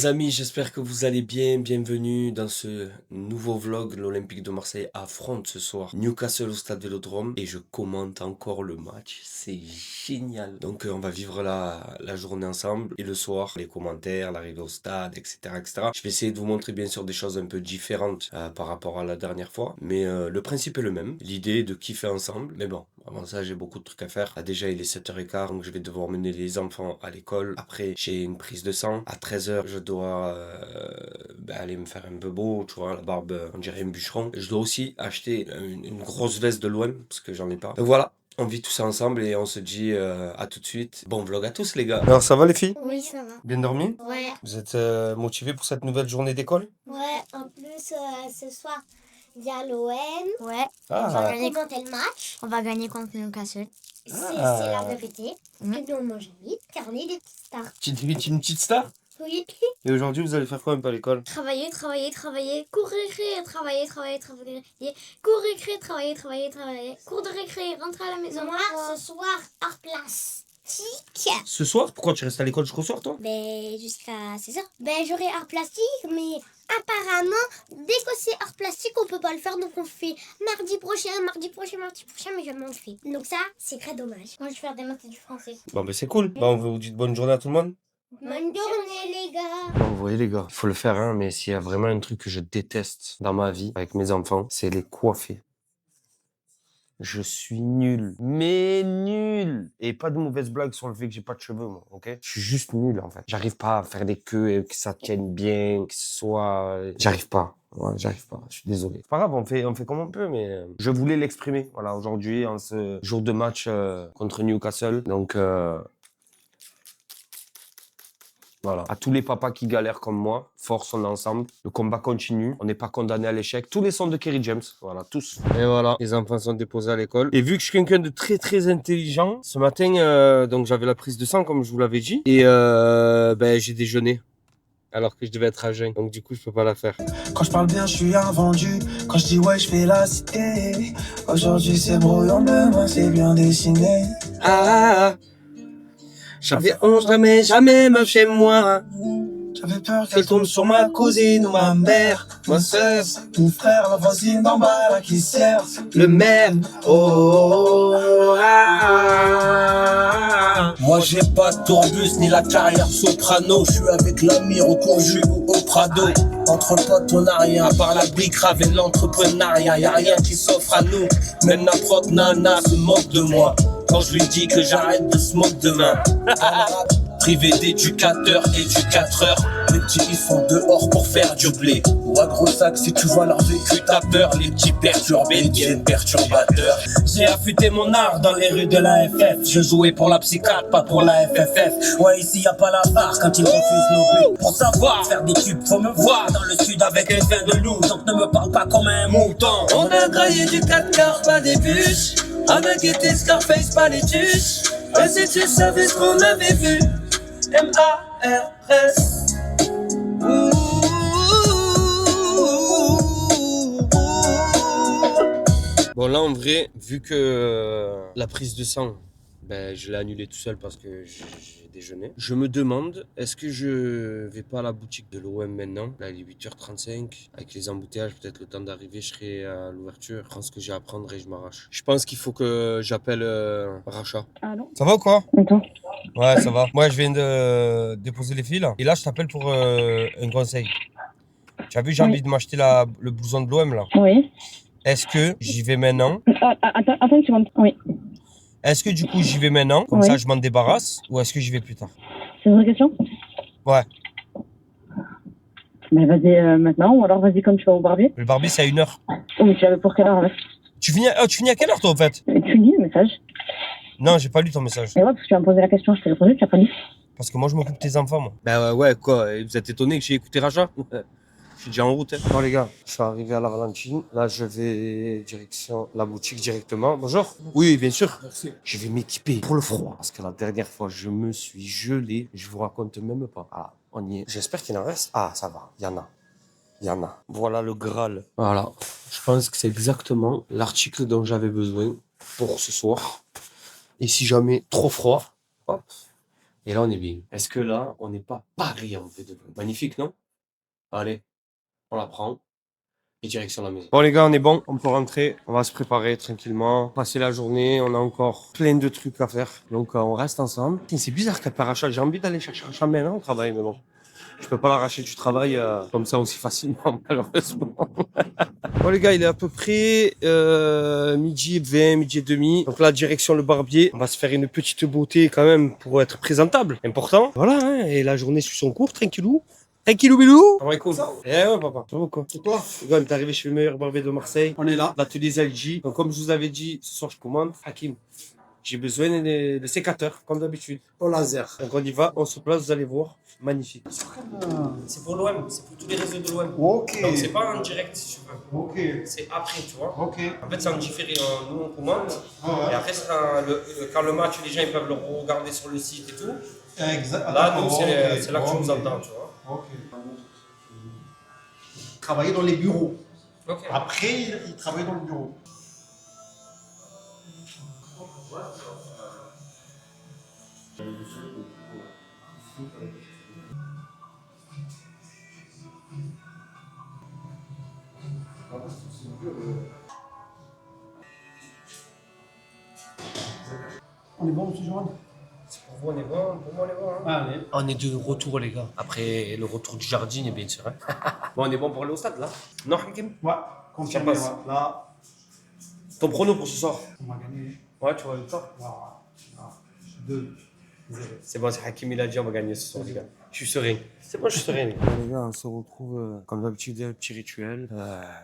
Les amis, j'espère que vous allez bien. Bienvenue dans ce nouveau vlog. L'Olympique de Marseille affronte ce soir Newcastle au stade Vélodrome et je commente encore le match. C'est génial. Donc on va vivre la journée ensemble et le soir, les commentaires, l'arrivée au stade, etc., etc. Je vais essayer de vous montrer bien sûr des choses un peu différentes par rapport à la dernière fois. Mais le principe est le même. L'idée est de kiffer ensemble. Mais bon, avant ça, j'ai beaucoup de trucs à faire. Déjà, il est 7h15, donc je vais devoir mener les enfants à l'école. Après, j'ai une prise de sang. À 13h, je dois aller me faire un peu beau, tu vois, la barbe, on dirait un bûcheron. Je dois aussi acheter une grosse veste de l'OM, parce que j'en ai pas. Donc voilà, on vit tout ça ensemble et on se dit à tout de suite. Bon vlog à tous les gars. Alors ça va les filles? Oui, ça va. Bien dormi? Ouais. Vous êtes motivés pour cette nouvelle journée d'école? Ouais, en plus, ce soir, il y a l'OM. Ouais. Ah. On va commenter le match. On va gagner contre Newcastle. C'est la vérité. Et puis on mange vite, car on est des petites stars. Une petite star? Oui. Et aujourd'hui, vous allez faire quoi un peu à l'école? Travailler. Cours de récré, travailler. Cours de récré, travailler. Cours de récré, rentrer à la maison. Moi, ce soir, art plastique. Ce soir? Pourquoi tu restes à l'école jusqu'au soir, toi? Ben, jusqu'à 16h. Ben, j'aurai art plastique, mais apparemment, dès que c'est art plastique, on peut pas le faire, donc on fait mardi prochain, mais jamais on le fait. Donc ça, c'est très dommage. Moi, je vais faire des maths et du français. Bon, ben c'est cool. Bon, on vous dit bonne journée à tout le monde. Bonne journée, les gars. Bon, vous voyez les gars, il faut le faire, hein, mais s'il y a vraiment un truc que je déteste dans ma vie avec mes enfants, c'est les coiffer. Je suis nul, mais nul. Et pas de mauvaise blague sur le fait que j'ai pas de cheveux, moi, ok? Je suis juste nul, en fait. J'arrive pas à faire des queues et que ça tienne bien, que ce soit... J'arrive pas. Ouais, j'arrive pas. Je suis désolé. C'est pas grave, on fait comme on peut, mais je voulais l'exprimer. Voilà, aujourd'hui, en ce jour de match contre Newcastle. Donc, voilà. À tous les papas qui galèrent comme moi, force, on est ensemble. Le combat continue. On n'est pas condamné à l'échec. Tous les sons de Kerry James. Voilà, tous. Et voilà, les enfants sont déposés à l'école. Et vu que je suis quelqu'un de très très intelligent, ce matin, donc j'avais la prise de sang, comme je vous l'avais dit. Et j'ai déjeuné. Alors que je devais être à jeun. Donc du coup, je peux pas la faire. Quand je parle bien, je suis invendu. Quand je dis ouais, je fais la cité. Aujourd'hui, c'est brouillon, demain, c'est bien dessiné. J'avais honte, jamais meuf chez moi. J'avais peur qu'elle tombe sur ma cousine ou ma mère. Ma sœur, ton frère, la voisine d'en bas, là, qui sert. Le maire. Moi, j'ai pas de tourbus ni la carrière soprano. Je suis avec l'Amir au Courju ou au Prado. Entre potes, on n'a rien à part la big rave et l'entrepreneuriat. Y'a rien qui s'offre à nous. Même la proc nana se moque de moi. Quand je lui dis que j'arrête de smoke demain. Privé d'éducateurs, éducatreurs. Les petits ils sont dehors pour faire du blé. Ou à gros sac si tu vois leur vécu t'as peur. Les petits perturbés deviennent perturbateurs. J'ai affûté mon art dans les rues de la FF. Je jouais pour la psychiatre, pas pour la FFF. Ouais ici y a pas la barre quand ils refusent nos buts. Pour savoir faire des tubes faut me voir dans le sud avec un vin de loup. Donc ne me parle pas comme un mouton. On a graillé du 4 quarts, pas des bûches. Avec été Scarface, pas les tuches. Et si tu savais ce qu'on avait vu. M-A-R-S. Bon là en vrai, vu que la prise de sang, je l'ai annulée tout seul parce que j'ai déjeuné. Je me demande, est-ce que je vais pas à la boutique de l'OM maintenant? Là il est 8h35, avec les embouteillages, peut-être le temps d'arriver, je serai à l'ouverture. Je prends ce que j'ai à prendre et je m'arrache. Je pense qu'il faut que j'appelle Racha. Allô? Ça va ou quoi? Et toi? Ouais, ça va. Moi, je viens de déposer les filles là. Et là, je t'appelle pour un conseil. Tu as vu, j'ai Oui. envie de m'acheter le blouson de l'OM là. Oui. Est-ce que j'y vais maintenant? Attends une seconde. Oui. Est-ce que du coup, j'y vais maintenant? Comme Oui. ça, je m'en débarrasse? Ou est-ce que j'y vais plus tard? C'est une vraie question? Ouais. Mais vas-y maintenant, ou alors vas-y comme tu vas au barbier. Le barbier, c'est à 1h. Oh, mais tu l'avais pour quelle heure, mec? Tu finis à quelle heure, toi, en fait? Tu lis le message. Non, j'ai pas lu ton message. Et ouais, parce que tu m'as posé la question, je t'ai répondu, tu n'as pas lu. Parce que moi, je m'occupe de tes enfants, moi. Bah ouais, quoi? Vous êtes étonné que j'ai écouté Racha? Je suis déjà en route. Hein. Bon, les gars, je suis arrivé à la Valentine. Là, je vais direction la boutique directement. Bonjour. Oui, bien sûr. Merci. Je vais m'équiper pour le froid. Parce que la dernière fois, je me suis gelé. Je vous raconte même pas. Ah, on y est. J'espère qu'il en reste. Ah, ça va. Il y en a. Voilà le Graal. Voilà. Je pense que c'est exactement l'article dont j'avais besoin pour ce soir. Et si jamais trop froid, hop, Et là, on est bien. Est-ce que là, on n'est pas pari en V2? Magnifique, non? Allez, on la prend. Et direction la maison. Bon les gars, on est bon, on peut rentrer, on va se préparer tranquillement, passer la journée, on a encore plein de trucs à faire. Donc on reste ensemble. C'est bizarre qu'elle paracha, j'ai envie d'aller chercher un maintenant au travail, mais bon. Je peux pas l'arracher du travail comme ça aussi facilement, malheureusement. Bon les gars, il est à peu près midi 20, midi et demi. Donc là, direction le barbier. On va se faire une petite beauté quand même pour être présentable. Important. Voilà, hein, et la journée suit son cours, tranquillou. Tranquillou bilou. Ah ouais, cool. Eh ouais, papa. Ça va quoi? C'est toi? Les gars, on est arrivé chez le meilleur barbier de Marseille. On est là. L'atelier LG. Donc comme je vous avais dit, ce soir je commande. Hakim, j'ai besoin de sécateurs, comme d'habitude. Au laser. Donc on y va, on se place, vous allez voir. Magnifique. C'est pour l'OM, c'est pour tous les réseaux de l'OM. Ok. Donc c'est pas en direct si tu veux. Ok. C'est après, tu vois. Ok. En fait, c'est en différé. Nous, on commande. Ah Et après, quand le match, les gens ils peuvent le regarder sur le site et tout. ouais. Exact. Là, nous, c'est Ok. là que tu Ok. nous entends, tu vois. Ok. Travailler dans les bureaux. Ok. Après, il travaille dans le bureau. On est bon, monsieur Johan? Pour vous, on est bon. Pour moi, on est bon. Hein. Allez. On est de retour, les gars. Après le retour du jardin, bien sûr. Hein. Bon, on est bon pour aller au stade, là. Non, Hakim? Ouais. Confirmé. passe. Ouais. Là, Ton prono pour ce soir? on va gagner. Ouais, tu vois le temps. Voilà. 2. 0. C'est bon, c'est Hakim, il a dit on va gagner ce soir, les gars. Je suis serein. C'est bon, je suis serein. Les gars, on se retrouve comme d'habitude, un petit rituel.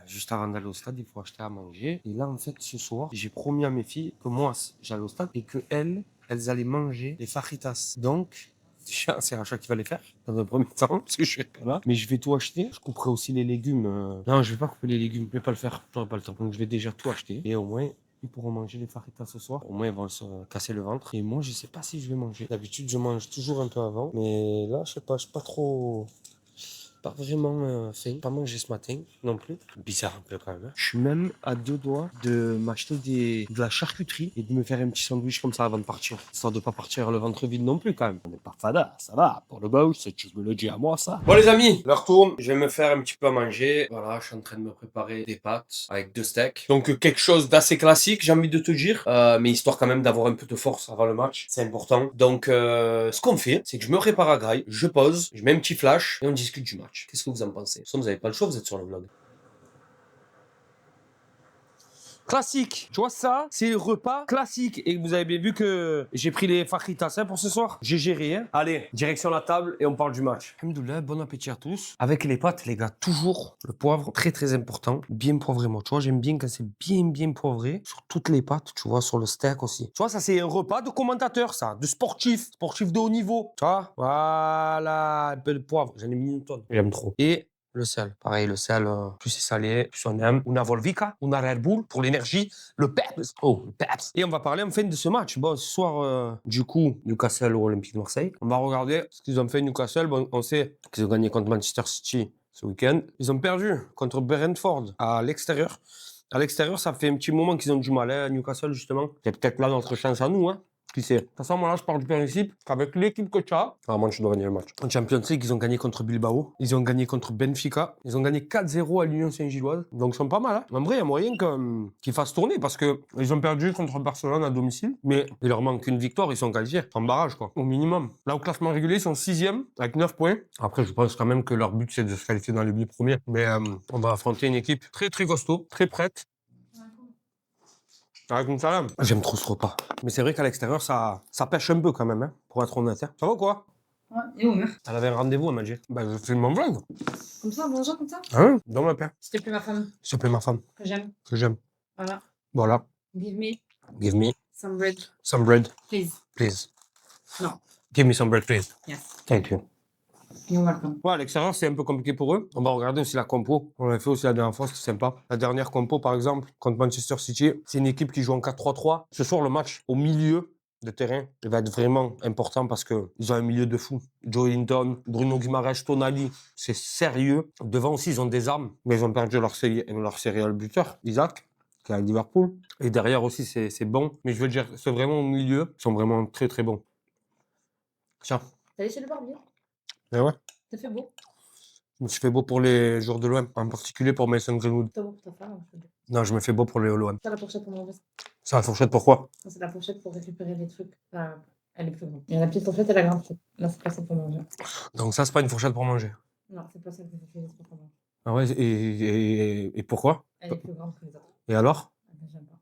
Juste avant d'aller au stade, il faut acheter à manger. Et là, en fait, ce soir, j'ai promis à mes filles que moi, j'allais au stade et qu'elles allaient manger les fajitas. Donc, c'est Racha qui va les faire dans un premier temps, parce que je suis pas là. Mais je vais tout acheter. Je couperai aussi les légumes. Non, je vais pas couper les légumes. Je vais pas le faire. J'aurai pas le temps. Donc, je vais déjà tout acheter. Et au moins, ils pourront manger les fajitas ce soir. Au moins, ils vont se casser le ventre. Et moi, je sais pas si je vais manger. D'habitude, je mange toujours un peu avant. Mais là, je sais pas, je suis pas trop... Pas vraiment faim. Pas mangé ce matin non plus. Bizarre un peu quand même. Hein. Je suis même à 2 doigts de m'acheter de la charcuterie et de me faire un petit sandwich comme ça avant de partir. Histoire de pas partir le ventre vide non plus quand même. On n'est pas fada, ça va. Pour le bouche, c'est tu me le dis à moi ça. Bon les amis, l'heure tourne. Je vais me faire un petit peu à manger. Voilà, je suis en train de me préparer des pâtes avec 2 steaks. Donc quelque chose d'assez classique, j'ai envie de te dire. Mais histoire quand même d'avoir un peu de force avant le match. C'est important. Donc ce qu'on fait, c'est que je me prépare à graille, je pose, je mets un petit flash et on discute du match. Qu'est-ce que vous en pensez? Vous n'avez pas le choix, vous êtes sur le vlog. Classique, tu vois ça, c'est le repas classique. Et vous avez bien vu que j'ai pris les fajitas hein, pour ce soir. J'ai géré. Hein. Allez, direction la table et on parle du match. Alhamdoulilah, bon appétit à tous. Avec les pâtes, les gars, toujours le poivre, très très important. Bien poivré, moi. Tu vois, j'aime bien quand c'est bien poivré. Sur toutes les pâtes, tu vois, sur le steak aussi. Tu vois, ça c'est un repas de commentateur, ça, de sportif de haut niveau. Tu vois, voilà, un peu de poivre. J'en ai mis une tonne. J'aime trop. Et le sel. Pareil, le sel, plus c'est salé, plus on aime. Una Volvica, una Red Bull pour l'énergie. Le peps. Oh, le peps. Et on va parler enfin de ce match. Bon, ce soir, du coup, Newcastle au Olympique de Marseille. On va regarder ce qu'ils ont fait Newcastle. Bon, on sait qu'ils ont gagné contre Manchester City ce week-end. Ils ont perdu contre Brentford à l'extérieur. À l'extérieur, ça fait un petit moment qu'ils ont du mal, hein, Newcastle, justement. C'est peut-être là notre chance à nous, hein. Qui sait? De toute façon, moi là, je pars du principe qu'avec l'équipe que tu as, vraiment, tu dois gagner le match. En Champions League, ils ont gagné contre Bilbao. Ils ont gagné contre Benfica. Ils ont gagné 4-0 à l'Union Saint-Gilloise. Donc, ils sont pas mal. Hein. En vrai, il y a moyen qu'ils fassent tourner parce qu'ils ont perdu contre Barcelone à domicile. Mais il leur manque une victoire. Ils sont qualifiés. En barrage, quoi. Au minimum. Là, au classement régulier, ils sont 6e avec 9 points. Après, je pense quand même que leur but, c'est de se qualifier dans les 8 premiers. Mais on va affronter une équipe très, très costaud, très prête. Avec une salade. J'aime trop ce repas. Mais c'est vrai qu'à l'extérieur, ça pêche un peu quand même, hein, pour être honnête. Hein. Ça va quoi? Ouais, et Omer. Elle avait un rendez-vous, elle m'a dit. Bah, je fais mon vlog. Comme ça, bonjour, comme ça. Hein? Dans ma paix. S'il te plaît, ma femme, S'il te plaît, ma femme, que j'aime. que j'aime. Voilà. Voilà. Give me Give me some bread, some bread, please. please. No. Give me some bread, please. Yes. Thank you. You're welcome. Ouais, à l'extérieur, c'est un peu compliqué pour eux. On va regarder aussi la compo. On l'a fait aussi la dernière fois, c'était sympa. La dernière compo, par exemple, contre Manchester City, c'est une équipe qui joue en 4-3-3. Ce soir, le match au milieu de terrain, il va être vraiment important parce qu'ils ont un milieu de fou. Joe Linton, Bruno Guimaraes, Tonali, c'est sérieux. Devant aussi, ils ont des armes, mais ils ont perdu leur serial buteur, Isaac, qui est à Liverpool. Et derrière aussi, c'est bon. Mais je veux dire, c'est vraiment au milieu, ils sont vraiment très très bons. Tiens. T'es allé chez le barbier? Eh ouais. T'as fait beau? Je me suis fait beau pour les joueurs de l'OM, en particulier pour Mason Greenwood. T'as beau pour ta femme? Hein, je veux dire. Non, je me fais beau pour les l'OM. Ça, la fourchette pour manger. C'est la fourchette, pourquoi? Ça, c'est la fourchette pour récupérer les trucs. Enfin, elle est plus grande. Il y a la petite fourchette et la grande fourchette. Là, c'est pas celle pour manger. Donc ça, c'est pas une fourchette pour manger. Non, c'est pas celle que j'utilise pour manger. Ah ouais, et pourquoi? Elle est plus grande que les autres. Et alors? Ah, ben, j'aime pas.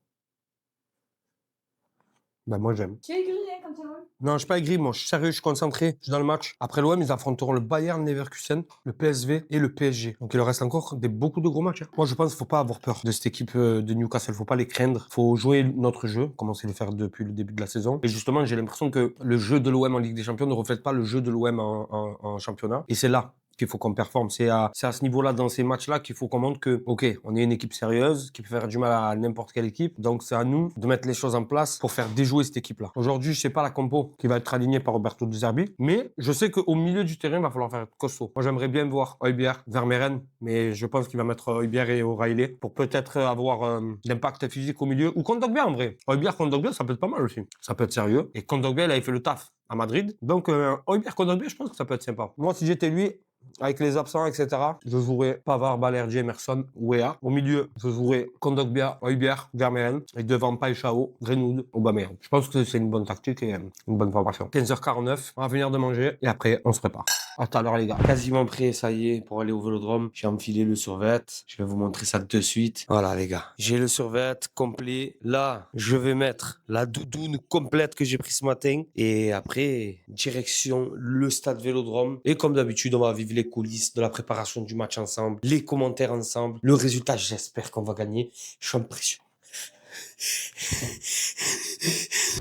Bah moi j'aime. Tu es aigri, hein, quand tu veux? Non, je suis pas aigri, moi je suis sérieux, je suis concentré, je suis dans le match. Après l'OM, ils affronteront le Bayern Leverkusen, le PSV et le PSG. Donc il leur reste encore beaucoup de gros matchs. Hein. Moi je pense qu'il faut pas avoir peur de cette équipe de Newcastle, faut pas les craindre. Faut jouer notre jeu, comme on sait le faire depuis le début de la saison. Et justement, j'ai l'impression que le jeu de l'OM en Ligue des Champions ne reflète pas le jeu de l'OM en championnat. Et c'est là qu'il faut qu'on performe. C'est à ce niveau-là, dans ces matchs-là, qu'il faut qu'on montre que, ok, on est une équipe sérieuse, qui peut faire du mal à n'importe quelle équipe. Donc, c'est à nous de mettre les choses en place pour faire déjouer cette équipe-là. Aujourd'hui, je sais pas la compo qui va être alignée par Roberto De Zerbi, mais je sais qu'au milieu du terrain, il va falloir faire être costaud. Moi, j'aimerais bien voir Højbjerg, Vermeeren, mais je pense qu'il va mettre Højbjerg et O'Reilly pour peut-être avoir l'impact physique au milieu. Ou Kondogbia, en vrai. Højbjerg, Kondogbia, ça peut être pas mal aussi. Ça peut être sérieux. Et Kondogbia, il avait fait le taf à Madrid. Donc, Højbjerg, Kondogbia, je pense que ça peut être sympa. Moi, si j'étais lui, avec les absents, etc., je jouerais Pavard, Balerdi, Emerson, Wea. Au milieu, je jouerais Kondogbia, Højbjerg, Vermeeren. Et devant, Paixão, Greenwood, Aubameyang. Je pense que c'est une bonne tactique et une bonne formation. 15h49, on va venir de manger et après, on se prépare. À tout à l'heure, les gars. Quasiment prêt, ça y est, pour aller au Vélodrome. J'ai enfilé le survêt. Je vais vous montrer ça de suite. Voilà, les gars. J'ai le survêt complet. Là, je vais mettre la doudoune complète que j'ai pris ce matin. Et après, direction le stade Vélodrome. Et comme d'habitude, on va vivre les coulisses de la préparation du match ensemble. Les commentaires ensemble. Le résultat, j'espère qu'on va gagner. Je suis en pression.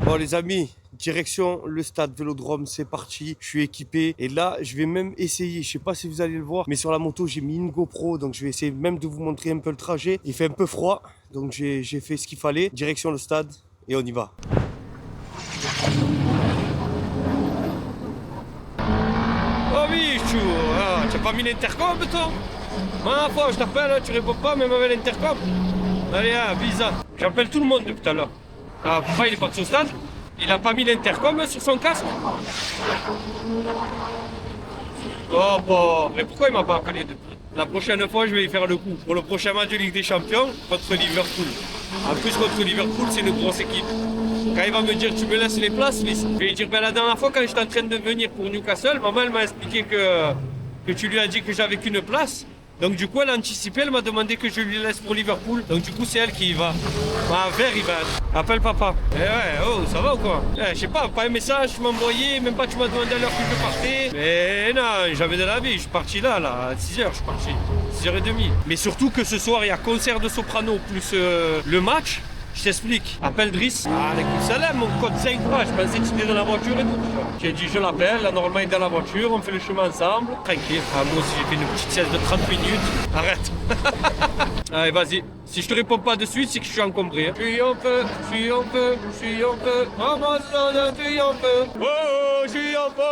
Bon les amis, direction le stade Vélodrome, c'est parti, je suis équipé et là je vais même essayer, je sais pas si vous allez le voir, mais sur la moto j'ai mis une GoPro, donc je vais essayer même de vous montrer un peu le trajet. Il fait un peu froid, donc j'ai fait ce qu'il fallait, direction le stade et on y va. Oh oui, chou, ah, tu as pas mis l'intercom toi? Ma foi, je t'appelle, tu réponds pas même avec l'intercom. Allez, visa. J'appelle tout le monde depuis tout à l'heure. Ah, pourquoi il est parti au stade? Il a pas mis l'intercom sur son casque? Oh, bon. Mais pourquoi il m'a pas appelé depuis? La prochaine fois, je vais y faire le coup. Pour le prochain match de Ligue des Champions, contre Liverpool. En plus, contre Liverpool, c'est une grosse équipe. Quand il va me dire, tu me laisses les places, je vais lui dire, ben, la dernière fois, quand j'étais en train de venir pour Newcastle, maman, elle m'a expliqué que tu lui as dit que j'avais qu'une place. Donc du coup, elle a anticipé, elle m'a demandé que je lui laisse pour Liverpool. Donc du coup, c'est elle qui y va. Ah, vert, il va. Appelle papa. Eh ouais, oh, ça va ou quoi? Je sais pas un message, tu m'as envoyé, même pas tu m'as demandé à l'heure que je partais. Mais non, j'avais de la vie, je suis parti là, à 6h, je suis parti. 6h30. Mais surtout que ce soir, il y a concert de soprano plus le match. Je t'explique. Appelle Driss. Ah, écoute, salam, mon code 5 pas. Je pensais que tu étais dans la voiture et tout. J'ai dit, je l'appelle. Là, normalement, il est dans la voiture. On fait le chemin ensemble. Tranquille. Ah, moi aussi, j'ai fait une petite sieste de 30 minutes. Arrête. Allez, vas-y. Si je te réponds pas de suite, c'est que je suis encombré. Je suis un peu. Oh, mon sang, je suis un peu. Oh, je suis un peu.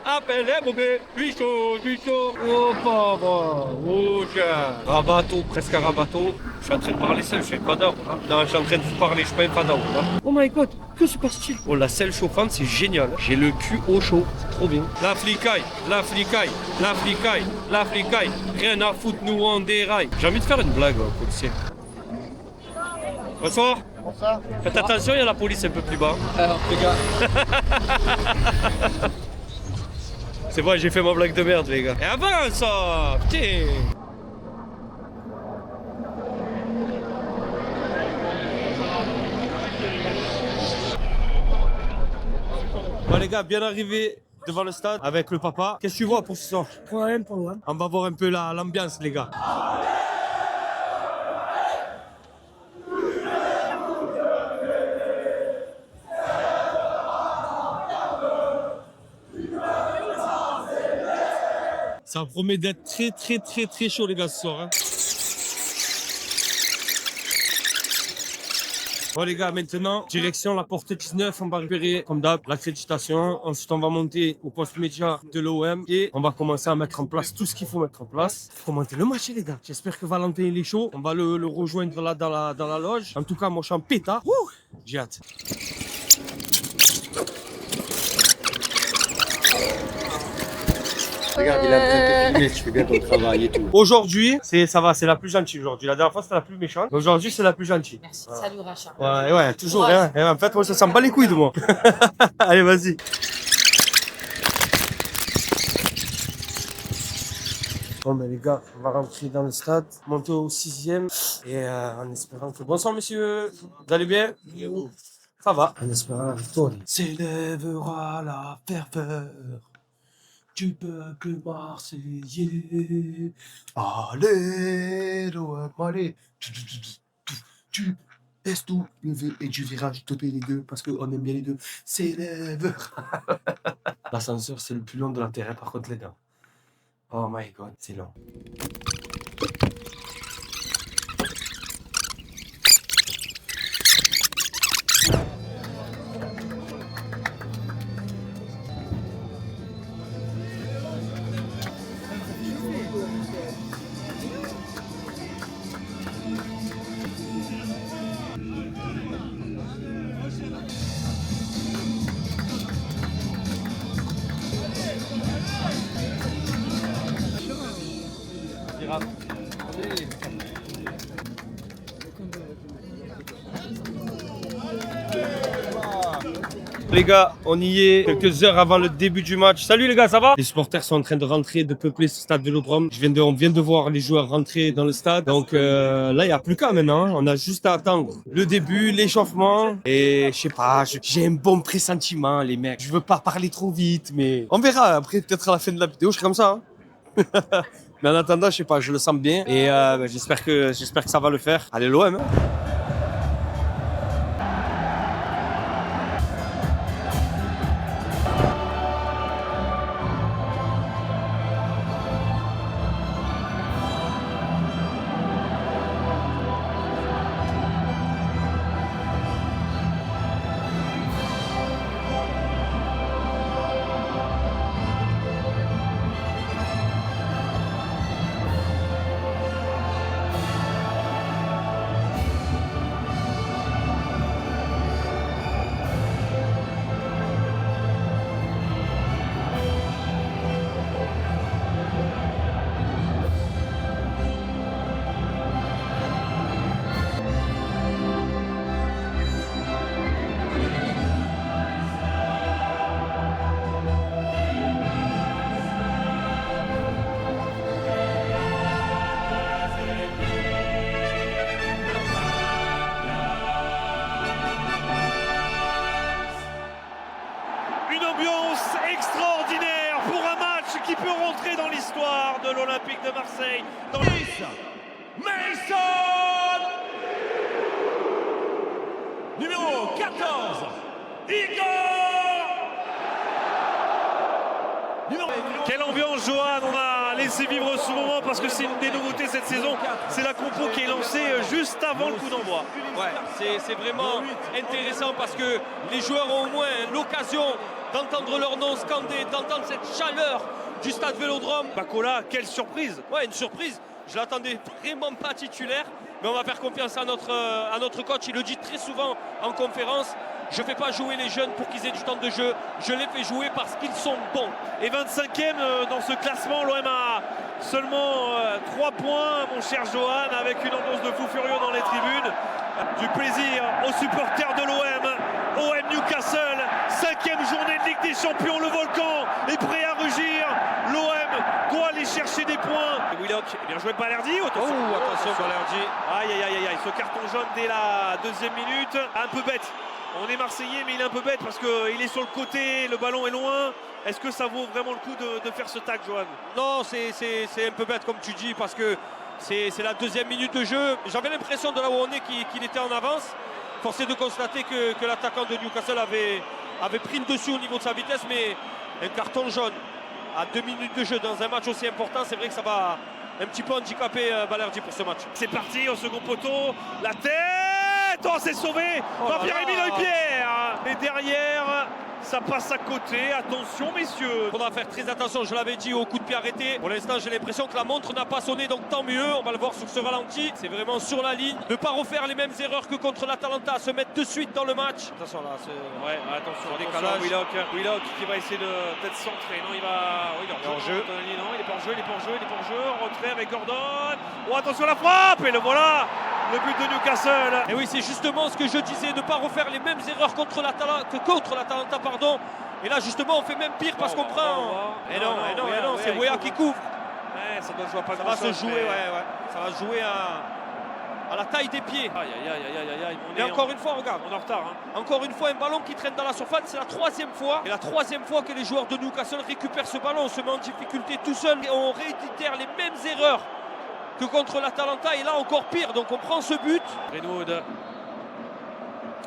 Appelle les bébés, je suis chaud. Oh, papa, oh, Rabato, presque à Rabato. Je suis en train de parler seul, je suis pas d'arbre. Non, je suis en train de vous parler, je suis pas un fada. Oh my god, que se passe-t-il? Oh, la selle chauffante, c'est génial. J'ai le cul au chaud, c'est trop bien. La flicaille. Rien à foutre, nous on déraille. J'ai envie de faire une blague, policier. Bonsoir. Bonsoir. Faites attention, il y a la police un peu plus bas. Alors, les gars. C'est vrai, j'ai fait ma blague de merde, les gars. Et avance, ça! Putain! Bon, les gars, bien arrivé devant le stade avec le papa. Qu'est-ce que tu vois pour ce soir? Problème pour moi. On va voir un peu l'ambiance, les gars. Ça promet d'être très chaud, les gars, ce soir. Hein. Bon, les gars, maintenant, direction la porte 19. On va récupérer, comme d'hab, l'accréditation. Ensuite, on va monter au poste média de l'OM et on va commencer à mettre en place tout ce qu'il faut mettre en place. Il faut monter le match, les gars. J'espère que Valentin, il est chaud. On va le rejoindre là dans la loge. En tout cas, moi, je suis en pétard. J'ai hâte. Regarde, il est en train de te filmer, tu fais bien ton travail et tout. Aujourd'hui, ça va, c'est la plus gentille aujourd'hui. La dernière fois, c'était la plus méchante. Aujourd'hui, c'est la plus gentille. Merci. Salut Racha. Ouais, toujours rien. Et en fait, moi, ça s'en bat les couilles de moi. Allez, vas-y. Bon, ben les gars, on va rentrer dans le stade, monter au 6e et en espérant que... Bonsoir, monsieur. Vous allez bien? Ça va. En espérant la victoire. S'élèvera la ferveur du peuple marseillais. Allez, l'OM, allez. Tu laisses tout lever et tu verras, je te paye les deux parce qu'on aime bien les deux. S'élèvera. L'ascenseur, c'est le plus long de la terre, par contre, les gars. Oh my god, c'est long. Les gars, on y est quelques heures avant le début du match. Salut les gars, ça va? Les supporters sont en train de rentrer, de peupler ce stade Vélodrome. On vient de voir les joueurs rentrer dans le stade. Donc là, il n'y a plus qu'à maintenant. On a juste à attendre le début, l'échauffement. Et je sais pas, j'ai un bon pressentiment, les mecs. Je veux pas parler trop vite, mais on verra. Après, peut-être à la fin de la vidéo, je serai comme ça. Hein. Mais en attendant, je sais pas, je le sens bien. Et j'espère que ça va le faire. Allez, l'OM. Extraordinaire pour un match qui peut rentrer dans l'histoire de l'Olympique de Marseille. Mason numéro 14 Igor. Quelle ambiance, Johan, on a laissé vivre ce moment parce que c'est une des nouveautés cette saison. C'est la compo qui est lancée juste avant le coup d'envoi. Ouais, c'est vraiment intéressant parce que les joueurs ont au moins l'occasion d'entendre leur nom scandé, d'entendre cette chaleur du stade Vélodrome. Bacola, quelle surprise! Ouais, une surprise. Je l'attendais vraiment pas titulaire, mais on va faire confiance à notre coach. Il le dit très souvent en conférence. Je ne fais pas jouer les jeunes pour qu'ils aient du temps de jeu. Je les fais jouer parce qu'ils sont bons. Et 25e dans ce classement, l'OM a seulement 3 points, mon cher Johan, avec une ambiance de fou furieux dans les tribunes. Du plaisir aux supporters de l'OM. OM Newcastle, 5e journée de Ligue des Champions. Le Volcan est prêt à rugir. L'OM doit aller chercher des points. Et Willock, bien joué Balerdi. Attention, Balerdi. Aïe, ce carton jaune dès la 2e minute. Un peu bête. On est Marseillais, mais il est un peu bête parce qu'il est sur le côté, le ballon est loin. Est-ce que ça vaut vraiment le coup de faire ce tac, Johan? Non, c'est un peu bête comme tu dis parce que c'est la 2e minute de jeu. J'avais l'impression de là où on est qu'il était en avance. Force est de constater que l'attaquant de Newcastle avait pris le dessus au niveau de sa vitesse, mais un carton jaune à 2 minutes de jeu dans un match aussi important, c'est vrai que ça va un petit peu handicaper Balerdi pour ce match. C'est parti au second poteau, la tête, oh c'est sauvé par Pierre-Emile Højbjerg. Et derrière, Ça passe à côté, attention messieurs. Il faudra faire très attention, je l'avais dit, au coup de pied arrêté. Pour l'instant, j'ai l'impression que la montre n'a pas sonné, donc tant mieux. On va le voir sur ce ralenti. C'est vraiment sur la ligne. Ne pas refaire les mêmes erreurs que contre l'Atalanta, se mettre de suite dans le match. Attention là, Ouais, attention, décalage. Willock qui va essayer de peut-être centrer. Non, il va. Oui, il est en jeu. Non, il est pas en jeu, il est pas en jeu, il est pas en jeu. Retrait avec Gordon. Oh, attention la frappe. Et le voilà. Le but de Newcastle. Et oui, c'est justement ce que je disais, ne pas refaire les mêmes erreurs contre l'Atalanta, pardon. Et là, justement, on fait même pire parce qu'on prend. Et non, c'est Weah qui couvre. Ouais, ça doit jouer à pas Ça va se jouer, ouais. Ça va jouer à la taille des pieds. Aïe. Et encore une fois, regarde. On est en retard. Hein. Encore une fois, un ballon qui traîne dans la surface. C'est la 3e fois. Et la 3e fois que les joueurs de Newcastle récupèrent ce ballon. On se met en difficulté tout seul. Et on réitère les mêmes erreurs que contre l'Atalanta. Et là, encore pire. Donc, on prend ce but. Greenwood.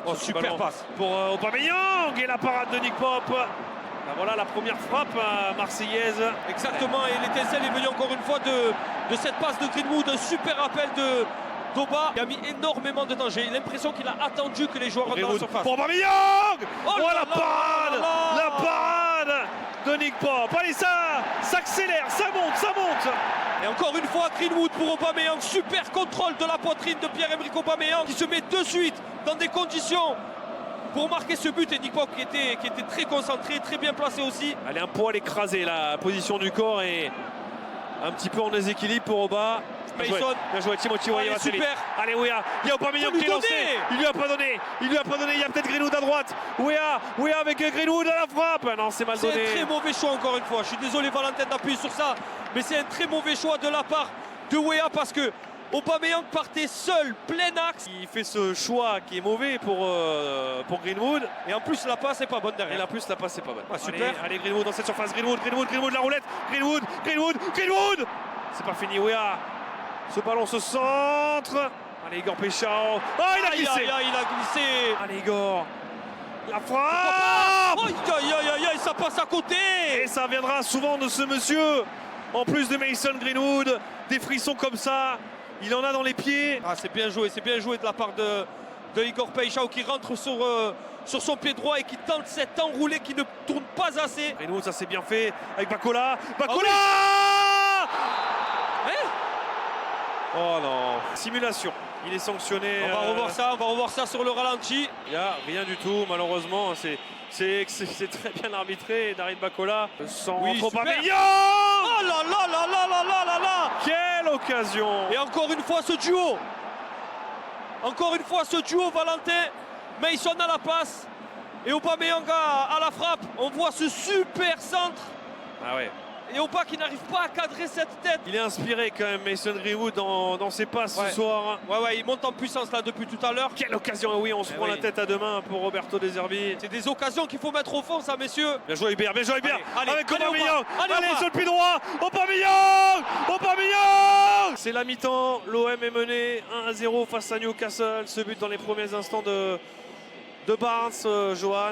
Oh, super passe. Pour Aubameyang et la parade de Nick Pope. Ben voilà la première frappe marseillaise. Exactement. Et l'étincelle est venue encore une fois de cette passe de Greenwood. Un super appel d'Oba. Il a mis énormément de temps. J'ai l'impression qu'il a attendu que les joueurs rentrent dans la surface. Pour Aubameyang. Oh la parade. La parade de Nick Pope. Allez, ça s'accélère, ça monte. Et encore une fois, Greenwood pour Aubameyang. Super contrôle de la poitrine de Pierre-Emerick Aubameyang qui se met de suite dans des conditions pour marquer ce but. Et Nick Pope qui était très concentré, très bien placé aussi. Elle est un poil écrasée, la position du corps est un petit peu en déséquilibre pour Oba. Bien joué Timothy Weah. Super. Allez Weah, il y a Aubameyang qui est lancé. Il lui a pas donné. Il y a peut-être Greenwood à droite. Weah avec Greenwood à la frappe. Non, c'est mal donné. C'est un très mauvais choix encore une fois. Je suis désolé Valentin d'appuyer sur ça, mais c'est un très mauvais choix de la part de Weah parce que Aubameyang partait seul, plein axe. Il fait ce choix qui est mauvais pour Greenwood. Et en plus la passe n'est pas bonne derrière. Et en plus la passe n'est pas bonne. Ah, super. Allez Greenwood dans cette surface. Greenwood la roulette. Greenwood. C'est pas fini Weah. Ce ballon se centre. Allez Igor Péchao. Oh, il a glissé. Il a glissé. Allez Igor. La frappe. Aïe, ça passe à côté. Et ça viendra souvent de ce monsieur. En plus de Mason Greenwood, des frissons comme ça, il en a dans les pieds. Ah, c'est bien joué de la part de Igor Péchao qui rentre sur son pied droit et qui tente cet enroulé qui ne tourne pas assez. Greenwood, ça c'est bien fait avec Bakola. Oh non, simulation. Il est sanctionné. On va revoir ça sur le ralenti. Il n'y a rien du tout, malheureusement. C'est très bien arbitré. Darid Bakola. Aubameyang. Oh là. Quelle occasion. Et encore une fois ce duo. Valentin. Mason à la passe. Et Aubameyang à la frappe. On voit ce super centre. Ah ouais. Et Oba qui n'arrive pas à cadrer cette tête. Il est inspiré quand même Mason Greenwood dans ses passes ce soir. Ouais, il monte en puissance là depuis tout à l'heure. Quelle occasion, oui, on se prend la tête à deux mains pour Roberto De Zerbi. C'est des occasions qu'il faut mettre au fond, ça, messieurs. Bien joué Hubert, avec Aubameyang. Allez, sur le pied droit. Aubameyang. C'est la mi-temps, l'OM est mené 1-0 face à Newcastle. Ce but dans les premiers instants de Barnes, Johan,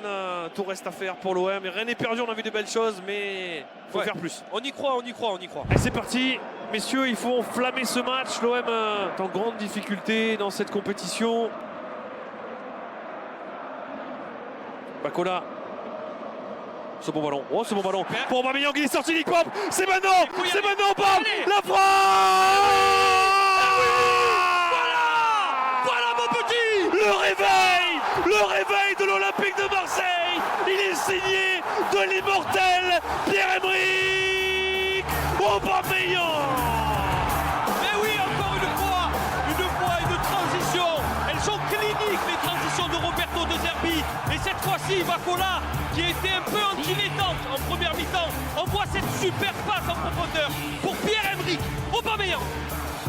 tout reste à faire pour l'OM. Rien n'est perdu, on a vu de belles choses, mais il faut faire plus. On y croit. Et c'est parti, messieurs, il faut enflammer ce match. L'OM est en grande difficulté dans cette compétition. Bakola. Ce bon ballon. Pour Aubameyang, il est sorti, Nick Pope. C'est maintenant, bam, la frappe. Voilà mon petit. Le réveil de l'Olympique de Marseille. Il est signé de l'immortel Pierre-Emerick Aubameyang. Mais oui, encore une transition. Elles sont cliniques, les transitions de Roberto De Zerbi. Et cette fois-ci, Bakola, qui était un peu en dilettante en première mi-temps, envoie cette super passe en profondeur pour Pierre-Emerick Aubameyang.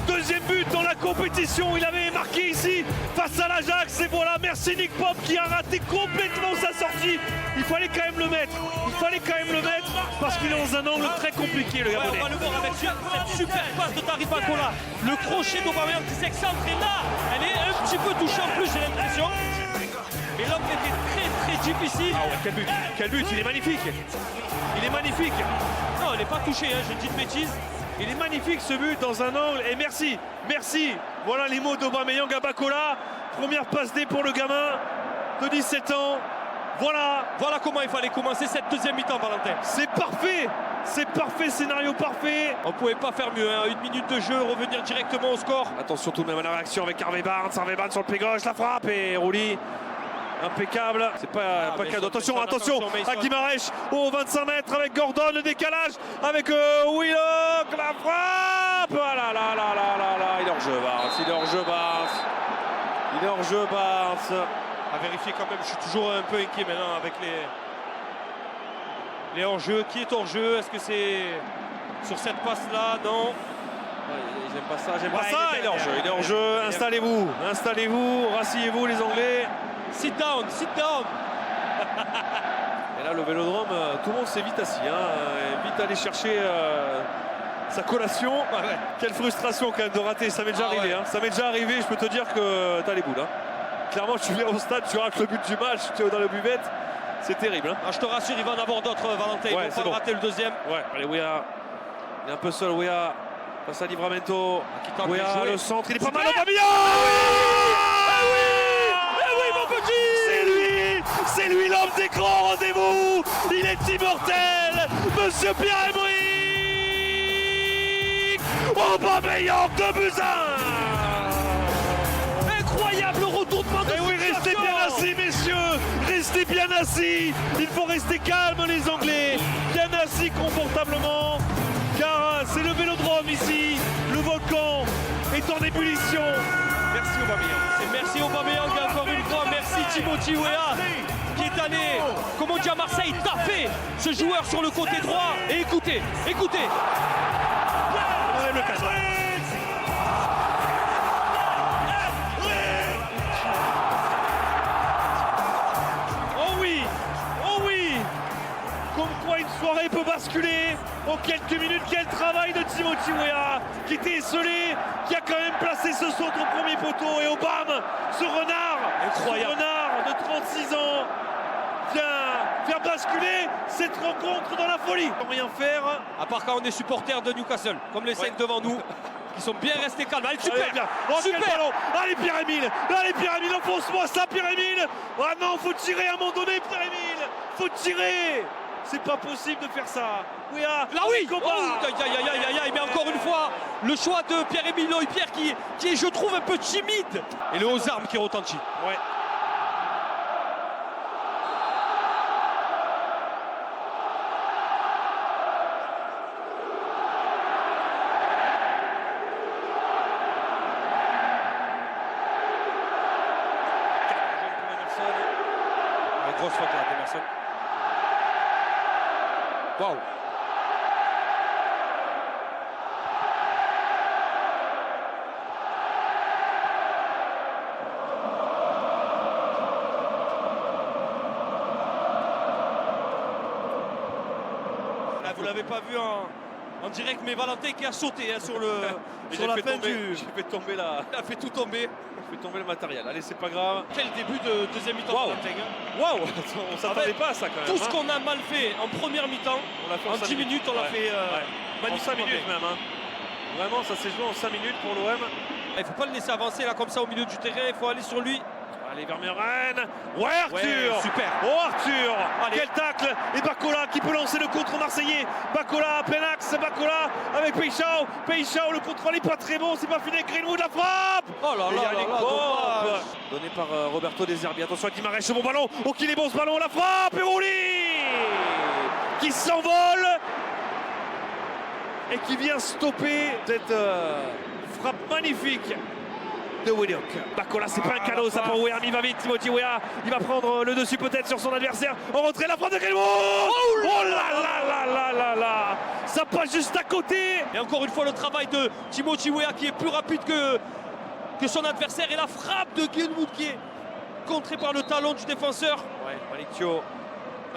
Deuxième but dans la compétition, il avait marqué ici face à l'Ajax. Et voilà, merci Nick Pope qui a raté complètement sa sortie. Il fallait quand même le mettre. Parce qu'il est dans un angle très compliqué, le Gabonais. On va le voir avec cette super passe de Darid Bakola. Le crochet d'Aubameyang qui s'excentre. Et là, elle est un petit peu touchée en plus, j'ai l'impression. Mais l'angle était très difficile. Ah ouais, quel but, il est magnifique. Non, elle n'est pas touchée, j'ai une petite bêtise. Il est magnifique ce but dans un angle. Et merci. Voilà les mots d'Aubameyang à Bakola. Première passe D pour le gamin de 17 ans. Voilà comment il fallait commencer cette deuxième mi-temps, Valentin. C'est parfait, scénario parfait. On pouvait pas faire mieux, hein. 1 minute de jeu, revenir directement au score. Attention tout de même à la réaction avec Harvey Barnes sur le pied gauche, la frappe et Rouli. Impeccable, c'est pas cadeau. Attention à Guimarães au 25 mètres avec Gordon, le décalage avec Willock, la frappe. Ah là là là là là là, il est hors jeu Barnes. À vérifier quand même, je suis toujours un peu inquiet maintenant avec les hors-jeu. Qui est hors-jeu? Est-ce que c'est sur cette passe-là? Non. J'aime pas ça, il est hors jeu, installez-vous, rasseyez-vous les Anglais. Sit down. Et là le Vélodrome, tout le monde s'est vite assis, vite allé chercher sa collation. Ouais. Quelle frustration quand même de rater, ça m'est déjà arrivé. Ouais. Ça m'est déjà arrivé, je peux te dire que t'as les boules. Clairement, tu viens au stade, tu rates le but du match, tu es dans la buvette, c'est terrible. Je te rassure, il va en avoir d'autres, Valentin. Ils vont pas rater le deuxième. Ouais, allez, Weah, il est un peu seul, Weah, face à Livramento. Weah, le centre, il est pas mal, mon petit! C'est lui l'homme des grands rendez-vous. Il est immortel, Monsieur Pierre-Emerick Aubameyang, 2-1. Incroyable retournement de oui, restez bien assis, messieurs. Restez bien assis. Il faut rester calme, les Anglais. Bien assis confortablement, car c'est le Vélodrome ici. Le volcan est en ébullition. Merci Aubameyang. Et merci Aubameyang encore une fois. Merci Timothy Weah qui est allé, comme on dit à Marseille, taper ce joueur sur le côté droit. Et écoutez. Le cadre. Oh oui. Comme quoi une soirée peut basculer en quelques minutes. Quel travail de Timothy Weah qui était esselé, qui a quand même placé ce centre au premier poteau. Et Aubame, ce renard, incroyable, ce renard de 36 ans vient basculer cette rencontre dans la folie. Sans rien faire. À part quand on est supporter de Newcastle, comme les 5 devant nous, qui sont bien restés calmes. Allez, super. Quel ballon. Allez Pierre-Emile, enfonce-moi ça Pierre-Emile. Ah non, faut tirer à un moment donné Pierre-Emile. Faut tirer. C'est pas possible de faire ça. Là oui. Mais encore une fois, le choix de Pierre-Emile Loïpierre qui est, je trouve, un peu timide. Et le aux armes qui retentit. Ouais. Grosse faute là d'Emerson. Waouh. Là, vous l'avez pas vu en direct, mais Valentin qui a sauté sur la fin du. J'ai fait tomber la. Il a fait tout tomber. Fait tomber le matériel. Allez, c'est pas grave. Quel début de deuxième mi-temps. Waouh. On s'attendait pas à ça quand même. Tout ce qu'on a mal fait en première mi-temps, en 10 minutes, on l'a fait en 5 minutes même. Vraiment, ça s'est joué en 5 minutes pour l'OM. Il ne faut pas le laisser avancer là comme ça au milieu du terrain. Il faut aller sur lui. Allez, Vermeeren. Ouais, Arthur. Ouais, super. Oh, Arthur. Allez. Quel tacle. Et Bacola qui peut lancer le contre marseillais. Bacola, plein axe. Bacola avec Peixao. Le contrôle n'est pas très bon. C'est pas fini. Greenwood, la frappe. Oh là là là, dommage. Donné par Roberto De Zerbi. Attention à Guimarães, ce bon ballon. Oh, qu'il est bon ce ballon. La frappe. Et Rouli qui s'envole et qui vient stopper cette frappe magnifique de Willock. Bacola, c'est pas un cadeau ça pour Weah. Il va vite, Timothy Weah. Il va prendre le dessus peut-être sur son adversaire. En retrait, la frappe de Greenwood. Oh là. Ça passe juste à côté. Et encore une fois, le travail de Timothy Weah qui est plus rapide que son adversaire. Et la frappe de Greenwood qui est contrée par le talon du défenseur. Ouais, Malicchio.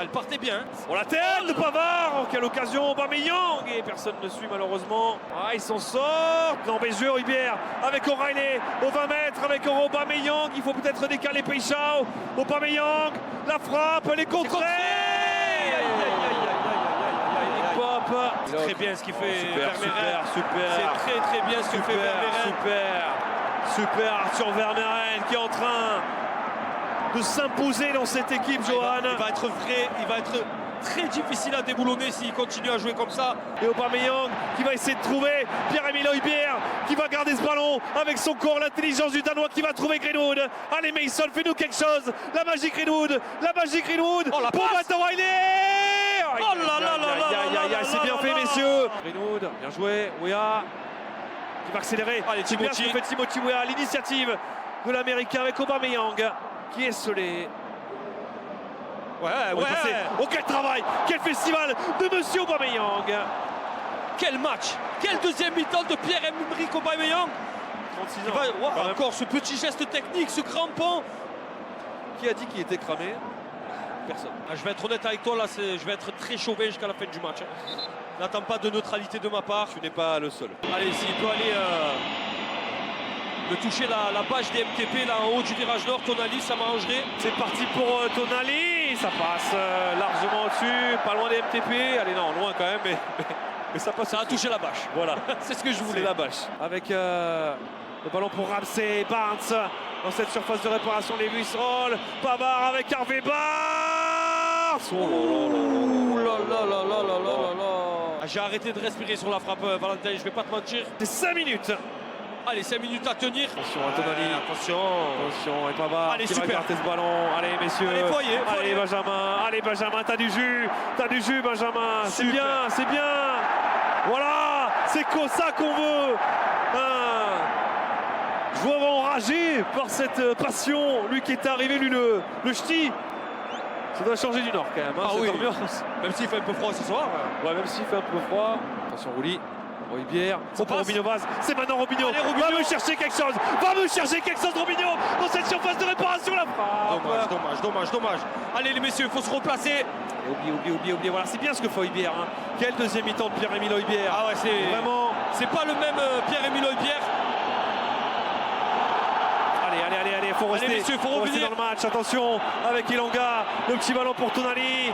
Elle partait bien. Oh, la tête de Pavard. Quelle occasion, Aubameyang. Et personne ne suit malheureusement. Ah, ils s'en sortent. Non, mais jeu Rivière avec O'Reilly au 20 mètres avec Aubameyang. Il faut peut-être décaler Peixao. Aubameyang, la frappe, elle est contrée. C'est très bien ce qu'il fait Vermeeren. Super. C'est très bien ce que fait Vermeeren. Super Arthur Vermeeren qui est en train de s'imposer dans cette équipe, Johan. Il va être vrai, il va être très difficile à déboulonner s'il continue à jouer comme ça. Et Aubameyang qui va essayer de trouver Pierre-Emile Højbjerg qui va garder ce ballon avec son corps, l'intelligence du Danois qui va trouver Greenwood. Allez Mason, fais-nous quelque chose. La magie Greenwood, la magie Greenwood. Oh, la pour passe. Matt O'Reilly. Oh là là là là, c'est bien fait, messieurs. Greenwood, bien joué. Weah qui va accélérer. Allez, C'est bien ce Timothy. que fait Timothy Weah, l'initiative de l'Américain avec Aubameyang qui est scellé. Ouais, On est passé. Oh quel travail, quel festival de Monsieur Aubameyang. Quel match, quel deuxième mi-temps de Pierre-Emerick Aubameyang. 36 Il ans. va- ouais, Quand même. encore ce petit geste technique, ce crampon. Qui a dit qu'il était cramé? Personne. Ah, je vais être honnête avec toi, là, je vais être très chauvin jusqu'à la fin du match. N'attends pas de neutralité de ma part. Tu n'es pas le seul. Allez, s'il peut aller me toucher la bâche des MTP là en haut du virage nord, Tonali, ça m'arrangerait. C'est parti pour Tonali. Ça passe largement au-dessus, pas loin des MTP. Allez, non, loin quand même, mais ça passe. Ça a touché la bâche. Voilà, C'est ce que je c'est voulais. la bâche. Avec le ballon pour Ramsey Barnes dans cette surface de réparation. Lewis Hall, Pavard avec Harvey Barnes. Oh là là là là. Ouh là là là là là là là là. Ah, j'ai arrêté de respirer sur la frappe, Valentin, je vais pas te mentir. C'est 5 minutes. Allez, 5 minutes à tenir. Attention à Tonali. Attention. Attention, et Pavard Allez, qui va super. garder ce ballon. Allez, messieurs. Allez, foyer. Allez, Benjamin, t'as du jus, Benjamin. C'est Super. bien, c'est bien. Voilà, c'est comme ça qu'on veut. Un joueur enragé par cette passion. Lui qui est arrivé, lui le ch'ti. Ça doit changer du nord quand même, hein, Ah cette oui. ambiance. Même s'il fait un peu froid ce soir. Ouais, même s'il fait un peu froid. Attention, Rouli. Højbjerg. Ça Pour passe. Robinho Vaz. C'est maintenant Robinho. Allez, Robinho. Va me chercher quelque chose. Robinho. Dans cette surface de réparation, la frappe. Dommage. Allez les messieurs, il faut se replacer. Oubliez. Voilà, c'est bien ce que fait Højbjerg. Hein. Quel deuxième mi-temps de Pierre-Emile Højbjerg. Ah ouais, c'est Vraiment. C'est pas le même Pierre-Emile Højbjerg. Allez, faut rester. messieurs, faut rester revenir. dans le match. Attention avec Elanga. Le petit ballon pour Tonali.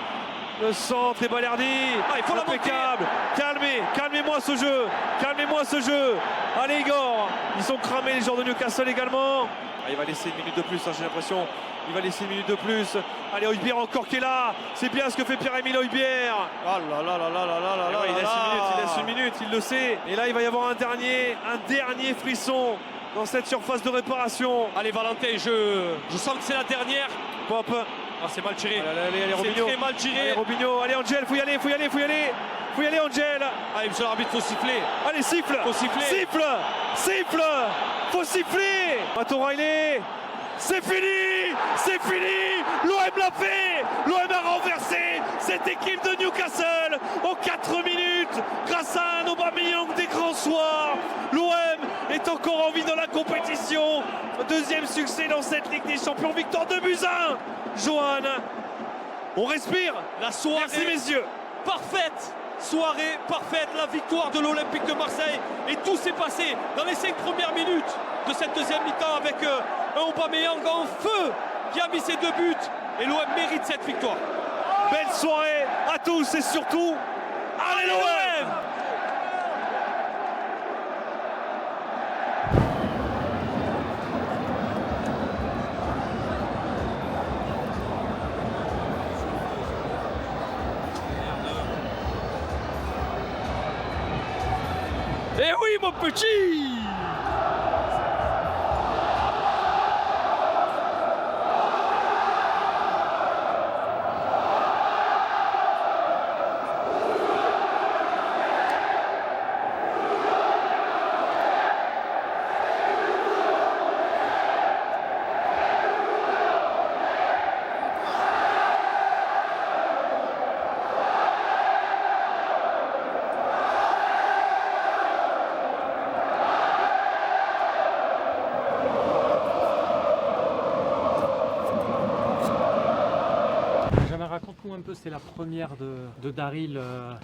Le centre est Balerdi. Ah, il faut la impeccable. Calmez-moi ce jeu. Allez Igor. Ils sont cramés les joueurs de Newcastle également. Ah, il va laisser une minute de plus, hein, j'ai l'impression. Il va laisser une minute de plus. Allez, Højbjerg encore qui est là. C'est bien ce que fait Pierre-Emile Højbjerg. Ah là là là là là là là Ah ouais, là il là. laisse une minute, il le sait. Et là, il va y avoir un dernier frisson dans cette surface de réparation. Allez Valentin, je sens que c'est la dernière. Pop. Ah, c'est mal tiré. Allez, C'est Robinho. très mal tiré. Allez, Robinho. Allez, Angel, faut y aller, Angel. Allez, monsieur l'arbitre, faut siffler. Allez, siffle. Faut siffler. Siffle. Faut siffler. Matt O'Reilly. C'est fini. L'OM l'a fait. L'OM a renversé cette équipe de Newcastle en 4 minutes grâce à un Aubameyang des grands soirs. L'OM est encore en vie dans la compétition. Deuxième succès dans cette Ligue des Champions. Victoire 2-1. Johan, on respire. La soirée Merci messieurs. parfaite. Soirée parfaite, la victoire de l'Olympique de Marseille. Et tout s'est passé dans les 5 premières minutes de cette deuxième mi-temps avec un Aubameyang en feu qui a mis ses 2 buts. Et l'OM mérite cette victoire. Belle soirée à tous et surtout, allez l'OM! Eh oui mon petit! raconte-nous un peu, c'est la première de Daryl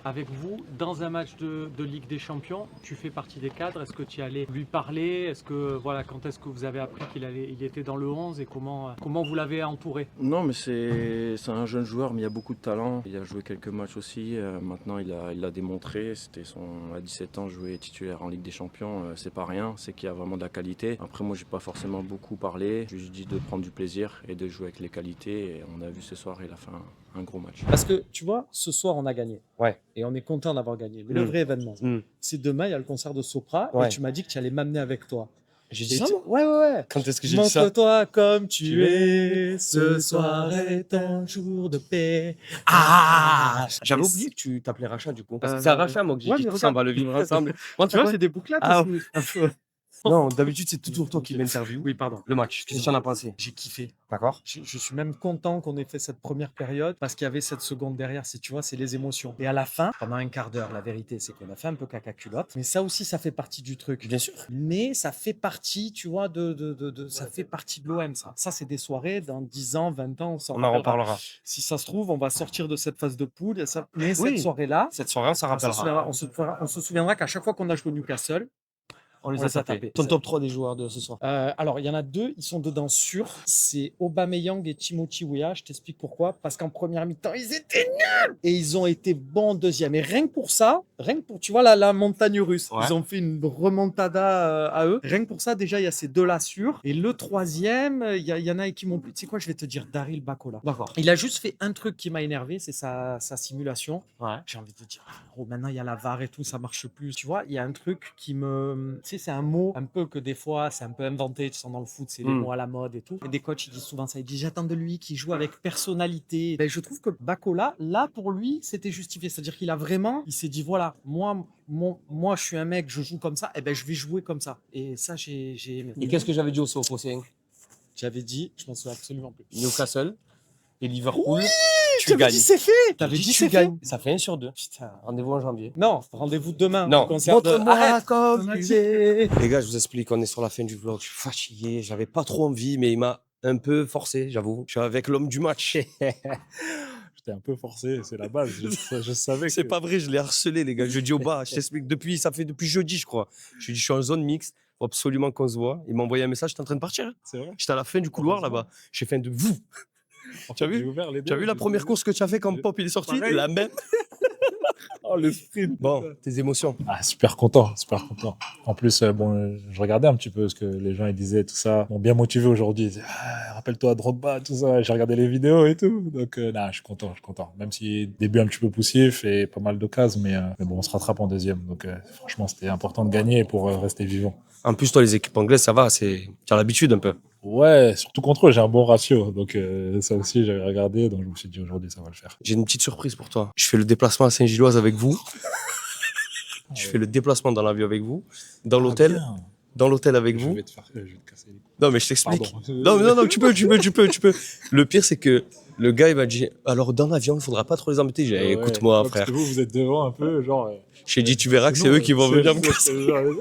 avec vous dans un match de Ligue des Champions. Tu fais partie des cadres. Est-ce que tu allais lui parler? Est-ce que voilà, quand est-ce que vous avez appris il était dans le 11 et comment vous l'avez entouré? Non, mais c'est un jeune joueur, mais il a beaucoup de talent. Il a joué quelques matchs aussi. Maintenant, il l'a démontré. À 17 ans, jouer titulaire en Ligue des Champions, c'est pas rien. C'est qu'il y a vraiment de la qualité. Après, moi, j'ai pas forcément beaucoup parlé. Je lui ai dit de prendre du plaisir et de jouer avec les qualités. Et on a vu ce soir, il a fait un gros match. Parce que tu vois, ce soir on a gagné. Ouais. Et on est content d'avoir gagné. Mais le vrai événement, c'est demain, il y a le concert de Sopra. Ouais. Et tu m'as dit que tu allais m'amener avec toi. J'ai dit Et ça, tu- moi? Ouais. Quand est-ce que j'ai dit ça? Montre-toi comme tu es. Ce soir est un jour de paix. Ah! J'avais Et oublié que tu t'appelais Racha du coup. Euh, C'est à Racha, moi, que j'ai ouais, dit mais tout ça, on regarde. va le vivre ensemble. Comment Tu vois, c'est des bouclates Ah, aussi. Un peu. Non, d'habitude, c'est toujours toi qui m'interviews. Oui, pardon. Le match, qu'est-ce que tu en as pensé? J'ai kiffé. D'accord. Je suis même content qu'on ait fait cette première période parce qu'il y avait cette seconde derrière. Tu vois, c'est les émotions. Et à la fin, pendant un quart d'heure, la vérité, c'est qu'on a fait un peu caca culotte. Mais ça aussi, ça fait partie du truc. Bien sûr. Mais ça fait partie, tu vois, ça fait partie de l'OM, ça. Ça, c'est des soirées, dans 10 ans, 20 ans, on s'en On en rappellera. reparlera. Si ça se trouve, on va sortir de cette phase de poule. Et ça... Mais Oui. cette soirée-là, Cette soirée, on s'en rappellera. on se souviendra qu'à chaque fois qu'on a joué au Newcastle, On les a tapés. Ton top 3 des joueurs de ce soir. alors, il y en a deux, ils sont dedans sûrs. C'est Aubameyang et Timothy Weah. Je t'explique pourquoi. Parce qu'en première mi-temps, ils étaient nuls et ils ont été bons en deuxième. Et rien que pour ça, tu vois, la montagne russe, Ouais. ils ont fait une remontada à eux. Rien que pour ça, déjà, il y a ces deux-là sûrs. Et le troisième, il y en a qui m'ont plu. Tu sais quoi, je vais te dire, Daryl Bakola. D'accord. Il a juste fait un truc qui m'a énervé, c'est sa simulation. Ouais. J'ai envie de te dire, oh, maintenant il y a la VAR et tout, ça marche plus. Tu vois, il y a un truc qui me. Tu sais, c'est un mot un peu que des fois, c'est un peu inventé. Tu sens dans le foot, c'est les mots à la mode et tout. Et des coachs, ils disent souvent ça. Ils disent, j'attends de lui qu'il joue avec personnalité. Ben, je trouve que Bakola, là, pour lui, c'était justifié. C'est-à-dire qu'il a vraiment. Il s'est dit, voilà, moi, je suis un mec, je joue comme ça, et ben je vais jouer comme ça. Et ça, j'ai aimé. Et qu'est-ce que j'avais dit aussi au prochain? J'avais dit, je m'en souviens absolument plus. Newcastle et Liverpool. Tu T'avais gagnes. dit c'est fait. T'avais J'ai dit dit c'est tu fait. gagnes. Ça fait 1 sur 2. Putain. Rendez-vous en janvier. Non, rendez-vous demain. Non, au concert de- montre-moi Arrête. comme tu es. Les gars, je vous explique, on est sur la fin du vlog. Je suis fatigué, j'avais pas trop envie, mais il m'a un peu forcé, j'avoue. Je suis avec l'homme du match. J'étais un peu forcé, c'est la base. Je savais que. C'est pas vrai, je l'ai harcelé, les gars. Je dis au bas, je t'explique. Ça fait depuis jeudi, je crois. Je lui dis, je suis en zone mixte. Faut absolument qu'on se voit. Il m'a envoyé un message, j'étais en train de partir. C'est vrai. J'étais à la fin du couloir là-bas. J'ai fait un de vous. Tu as vu? J'ai ouvert les Tu as deux, vu la j'ai première vu. course que tu as fait quand Pop il est sorti? Pareil. La même. Oh, le sprint. Bon, tes émotions. Ah, super content, super content. En plus, bon, je regardais un petit peu ce que les gens ils disaient, tout ça. Ils m'ont bien motivé aujourd'hui. Ils disaient, ah, rappelle-toi Drogba, tout ça. J'ai regardé les vidéos et tout. Donc, non, je suis content. Même si début un petit peu poussif et pas mal d'occasions, mais bon, on se rattrape en deuxième. Donc, franchement, c'était important de gagner pour rester vivant. En plus, toi, les équipes anglaises, ça va, tu as l'habitude un peu. Ouais, surtout contre eux, j'ai un bon ratio. Donc, ça aussi, j'avais regardé. Donc, je me suis dit, aujourd'hui, ça va le faire. J'ai une petite surprise pour toi. Je fais le déplacement à Saint-Gilloise avec vous. Je fais le déplacement dans l'avion avec vous. Dans l'hôtel. bien. Dans l'hôtel avec Je vous. vais te casser les couilles. Non, mais je t'explique. Pardon. Non, tu peux. Le pire, c'est que le gars, il m'a dit, alors dans l'avion, il faudra pas trop les embêter. J'ai dit, Ouais, écoute-moi, ouais, frère. Parce que vous êtes devant un peu, genre. J'ai dit, tu verras que c'est eux qui vont venir me casser. casser.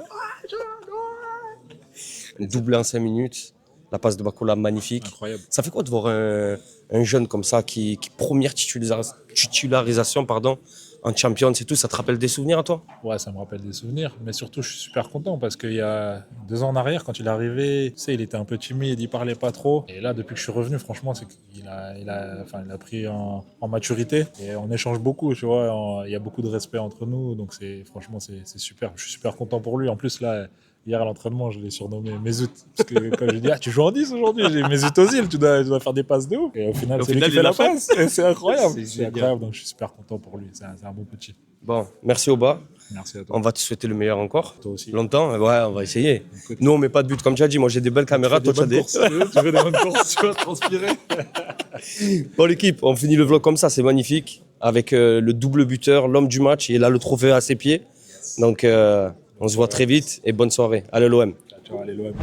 Doublé en 5 minutes. La passe de Bakola, magnifique. Incroyable. Ça fait quoi de voir un jeune comme ça qui première titularisation en Champions et tout, ça te rappelle des souvenirs à toi? Ouais, ça me rappelle des souvenirs, mais surtout je suis super content parce qu'il y a 2 ans en arrière, quand il est arrivé, tu sais, il était un peu timide, il parlait pas trop. Et là, depuis que je suis revenu, franchement, c'est qu'il a pris en maturité et on échange beaucoup, tu vois. Il y a beaucoup de respect entre nous, donc franchement, c'est super. Je suis super content pour lui. En plus, là, hier à l'entraînement, je l'ai surnommé Mesut. Parce que quand je lui ai dit, ah, tu joues en 10 aujourd'hui, j'ai Mesut Ozil, tu dois faire des passes de ouf. Et au final, c'est lui qui fait la passe. Et c'est incroyable. C'est incroyable, donc je suis super content pour lui. C'est un bon petit. Bon, merci Oba. Merci à toi. On va te souhaiter le meilleur encore. Toi aussi. Longtemps, ouais, on va essayer. Nous, on met pas de but, comme tu as dit. Moi, j'ai des belles caméras, toi, tu as des. Tu fais des bonnes courses, tu vas transpirer. Bon, l'équipe, on finit le vlog comme ça, c'est magnifique. Avec le double buteur, l'homme du match, et là, le trophée à ses pieds. Donc, on se voit très vite et bonne soirée. Allez, l'OM.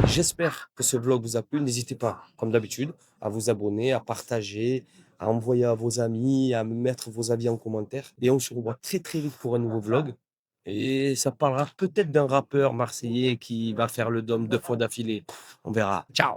J'espère que ce vlog vous a plu. N'hésitez pas, comme d'habitude, à vous abonner, à partager, à envoyer à vos amis, à me mettre vos avis en commentaire. Et on se revoit très très vite pour un nouveau vlog. Et ça parlera peut-être d'un rappeur marseillais qui va faire le dôme 2 fois d'affilée. On verra. Ciao!